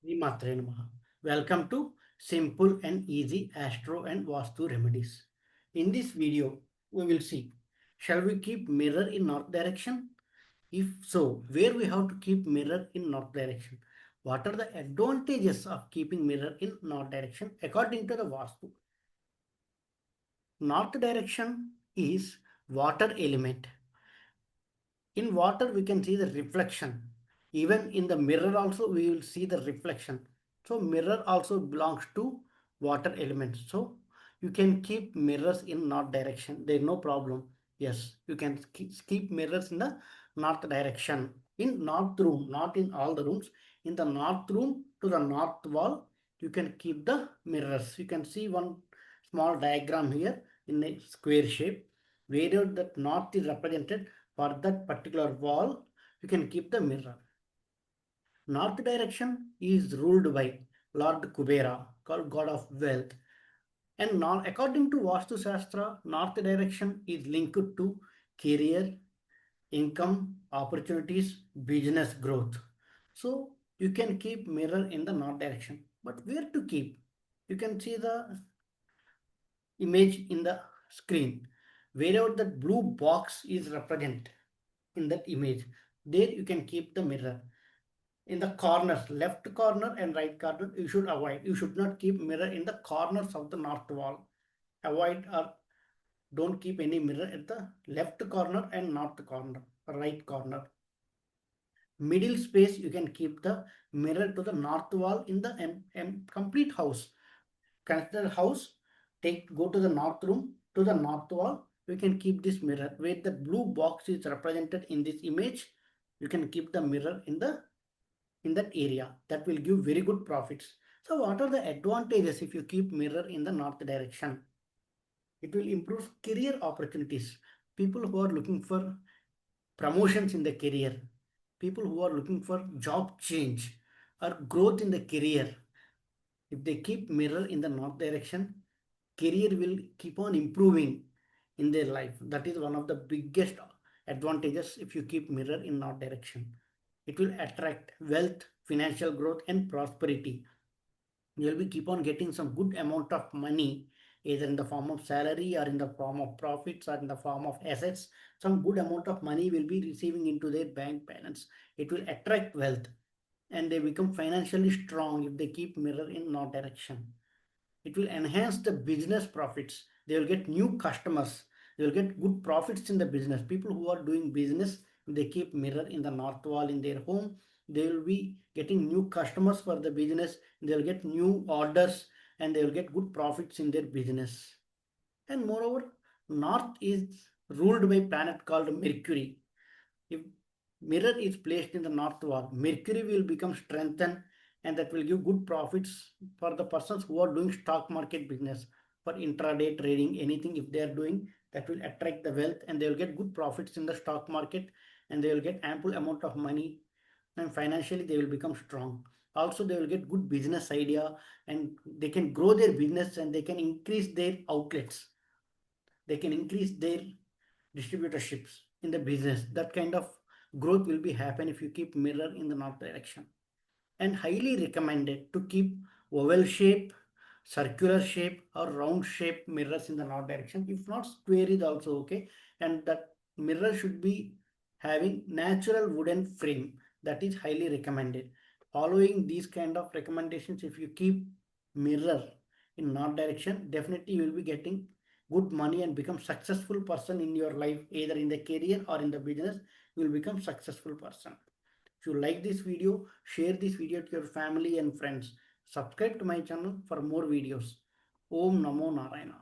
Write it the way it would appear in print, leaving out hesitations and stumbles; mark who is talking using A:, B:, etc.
A: Srimatre Namaha. Welcome to Simple and Easy Astro and Vastu Remedies. In this video, we will see, shall we keep mirror in north direction? If so, where we have to keep mirror in north direction? What are the advantages of keeping mirror in north direction according to the Vastu? North direction is water element. In water we can see the reflection. Even in the mirror also we will see the reflection. So mirror also belongs to water elements. So you can keep mirrors in north direction, there is no problem. Yes, you can keep mirrors in the north direction. In north room, not in all the rooms, in the north room to the north wall you can keep the mirrors. You can see one small diagram here in a square shape. Wherever that north is represented, for that particular wall, you can keep the mirror. North direction is ruled by Lord Kubera, called God of Wealth. And now, according to Vastu Shastra, north direction is linked to career, income, opportunities, business growth. So you can keep mirror in the north direction. But where to keep? You can see the image in the screen. Wherever that blue box is represented in that image, there you can keep the mirror. In the corners, left corner and right corner, you should avoid. You should not keep mirror in the corners of the north wall. Avoid or don't keep any mirror at the left corner and north corner, right corner. Middle space, you can keep the mirror to the north wall in the complete house. Consider house, go to the north room, to the north wall, you can keep this mirror. Where the blue box is represented in this image, you can keep the mirror in that area. That will give very good profits. So what are the advantages if you keep mirror in the north direction? It will improve career opportunities. People who are looking for promotions in the career, people who are looking for job change or growth in the career, if they keep mirror in the north direction, career will keep on improving in their life. That is one of the biggest advantages if you keep mirror in north direction. It will attract wealth, financial growth and prosperity. You will be keep on getting some good amount of money either in the form of salary or in the form of profits or in the form of assets. Some good amount of money will be receiving into their bank balance. It will attract wealth and they become financially strong if they keep mirror in north direction. It will enhance the business profits. They will get new customers. They will get good profits in the business. People who are doing business, they keep mirror in the north wall in their home. They will be getting new customers for the business. They will get new orders and they will get good profits in their business. And moreover, north is ruled by a planet called Mercury. If mirror is placed in the north wall, Mercury will become strengthened and that will give good profits for the persons who are doing stock market business, for intraday trading, anything if they are doing, that will attract the wealth and they will get good profits in the stock market and they will get ample amount of money and financially they will become strong. Also they will get good business idea and they can grow their business and they can increase their outlets. They can increase their distributorships in the business. That kind of growth will be happen if you keep mirror in the north direction. And highly recommended to keep oval shape, circular shape or round shape mirrors in the north direction. If not, square is also okay. And that mirror should be having natural wooden frame. That is highly recommended. Following these kind of recommendations, if you keep mirror in north direction, definitely you will be getting good money and become successful person in your life, either in the career or in the business. You will become successful person. If you like this video, share this video to your family and friends. Subscribe to my channel for more videos. Om Namo Narayana.